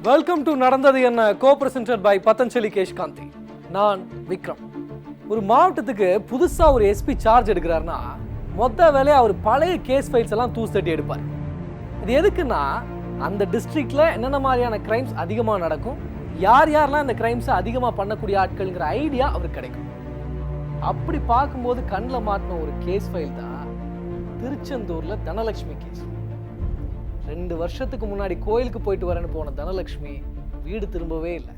Welcome to நடந்தது என்ன, கோ-பிரசன்டட் by Patanjali கேஷ்காந்தி. நான் விக்ரம். ஒரு மாவட்டத்துக்கு புதுசா ஒரு எஸ்பி சார்ஜ் எடுக்கிறாருன்னா மொத்த வேலையை அவர் பழைய கேஸ் ஃபைல்ஸ் எல்லாம் தூசு தட்டி எடுப்பார். இது எதுக்குன்னா அந்த டிஸ்ட்ரிக்ட்ல என்னென்ன மாதிரியான கிரைம்ஸ் அதிகமாக நடக்கும், யார் யாரெல்லாம் இந்த கிரைம்ஸை அதிகமாக பண்ணக்கூடிய ஆட்கள்ங்கிற ஐடியா அவருக்கு கிடைக்கும். அப்படி பார்க்கும்போது கண்ணில் மாட்டின ஒரு கேஸ் ஃபைல் தான் திருச்செந்தூர்ல தனலட்சுமி கேஸ். 2 வருஷத்துக்கு முன்னாடி கோயிலுக்கு போயிட்டு வரேன்னு போன தனலட்சுமி வீடு திரும்பவே இல்லை.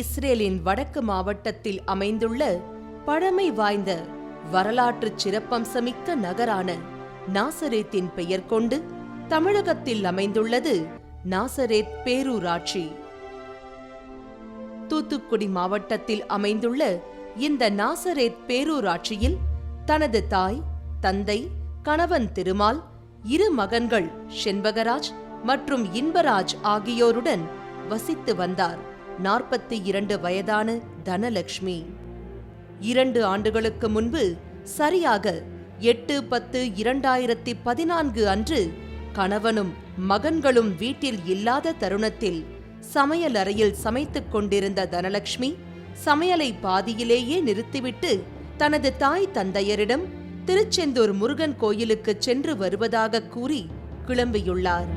இஸ்ரேலின் வடக்கு மாவட்டத்தில் அமைந்துள்ள பழமை வாய்ந்த வரலாற்று சிறப்பம்சமிக்க நகரான நாசரேத்தின் பெயர் கொண்டு தமிழகத்தில் அமைந்துள்ளது நாசரேத் பேரூராட்சி. தூத்துக்குடி மாவட்டத்தில் அமைந்துள்ள இந்த நாசரேத் பேரூராட்சியில் தனது தாய், தந்தை, கணவன் திருமால், 2 மகன்கள் செண்பகராஜ் மற்றும் இன்பராஜ் ஆகியோருடன் வசித்து வந்தார் 42 வயதான தனலட்சுமி. 2 ஆண்டுகளுக்கு முன்பு சரியாக 8/10/2014 அன்று கணவனும் மகன்களும் வீட்டில் இல்லாத தருணத்தில் சமையல் அறையில் சமைத்துக் கொண்டிருந்த தனலட்சுமி சமையலை பாதியிலேயே நிறுத்திவிட்டு தனது தாய் தந்தையரிடம் திருச்செந்தூர் முருகன் கோயிலுக்கு சென்று வருவதாக கூறி கிளம்பியுள்ளார்.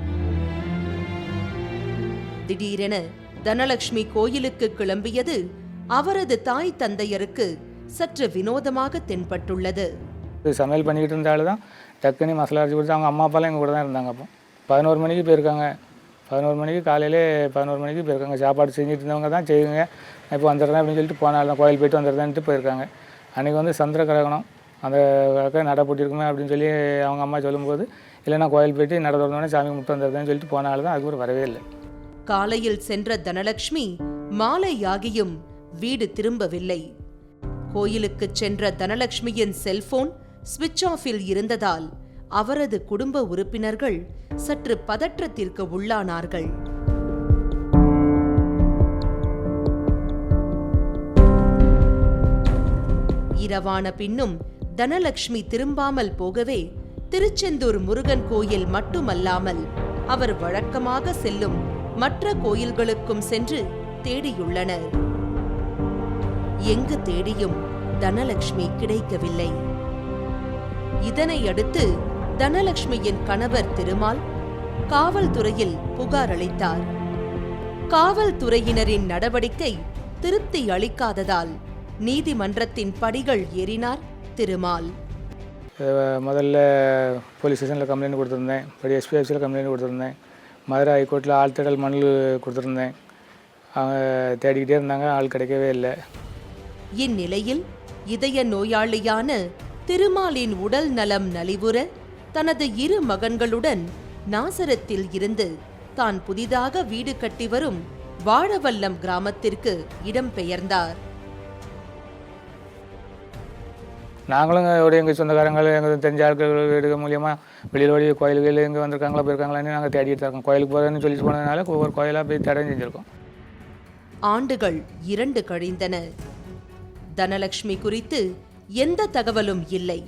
திடீரென தனலட்சுமி கோயிலுக்கு கிளம்பியது அவரது தாய் தந்தையருக்கு சற்று வினோதமாக தென்பட்டுள்ளது. சமையல் பண்ணிக்கிட்டு இருந்தாலும் தான் டக்குன்னு மசாலா அரைச்சி கொடுத்து அவங்க அம்மா அப்பாலாம் எங்கள் கூட தான் இருந்தாங்க. அப்போ 11 மணிக்கு போயிருக்காங்க. 11 மணிக்கு காலையிலே 11 மணிக்கு போயிருக்காங்க. சாப்பாடு செஞ்சுட்டு இருந்தவங்க தான் செய்யுங்க, இப்போ வந்துடுறேன் அப்படின்னு சொல்லிட்டு போனாலும் தான் கோயில் போயிட்டு வந்துடுறேன்ட்டு போயிருக்காங்க. அன்றைக்கி வந்து சந்திர கிரகணம், அந்த நட போட்டிருக்குமே அப்படின்னு சொல்லி அவங்க அம்மா சொல்லும்போது, இல்லைன்னா கோயில் போயிட்டு நட திறந்தோடனே சாமி முட்டு வந்துடுறேன்னு சொல்லிட்டு போனாலும் தான் அதுக்கு வரவே இல்லை. காலையில் சென்ற தனலட்சுமி மாலையாகியும் வீடு திரும்பவில்லை. கோயிலுக்கு சென்ற தனலட்சுமியின் செல்போன் ஸ்விட்ச் ஆஃபில் இருந்ததால் அவரது குடும்ப உறுப்பினர்கள் சற்று பதற்றத்திற்கு உள்ளானார்கள். இரவான பின்னும் தனலட்சுமி திரும்பாமல் போகவே திருச்செந்தூர் முருகன் கோயில் மட்டுமல்லாமல் அவர் வழக்கமாக செல்லும் மற்ற கோயில்களுக்கும் சென்று தேடியுள்ளனர். எங்கு தேடியும் தனலட்சுமி கிடைக்கவில்லை. இதனையடுத்து தனலட்சுமியின் கணவர் திருமால் காவல்துறையில் புகார் அளித்தார். காவல்துறையினரின் நடவடிக்கை திருப்தி அளிக்காததால் நீதிமன்றத்தின் படிகள் ஏறினார் திருமால். முதல்ல போலீஸ் ஸ்டேஷனில் கம்ப்ளைண்ட் கொடுத்துருந்தேன், படி எஸ்பி ஆஃபீஸில் கம்ப்ளைண்ட் கொடுத்துருந்தேன், மதுரை ஹைகோர்ட்டில் ஆள் தேடல் மனு கொடுத்துருந்தேன். அவங்க தேடிக்கிட்டே இருந்தாங்க, ஆள் கிடைக்கவே இல்லை. இந்நிலையில் இதய நோயாளியான திருமாலின் உடல் நலம் நலிவுற தனது 2 மகன்களுடன் நாசரத்தில் இருந்து தான் புதிதாக வீடு கட்டி வரும் வாழவல்லம் கிராமத்திற்கு இடம்பெயர்ந்தார். நாங்களும் எங்கள் சொந்தக்காரங்கள் எங்கள் தெரிஞ்ச ஆட்கள் வீடு மூலியமாக வெளியிலோடி கோயில்கள் எங்கே வந்திருக்காங்களா போயிருக்காங்களான்னு நாங்கள் தேடிட்டு இருக்கோம். கோயிலுக்கு போகிறேன்னு சொல்லிட்டு போனதுனால ஒவ்வொரு கோயிலாக போய் தடை செஞ்சுருக்கோம். ஆண்டுகள் 2 கழிந்தன. தனலட்சுமி குறித்து எந்த தகவலும் இல்லை.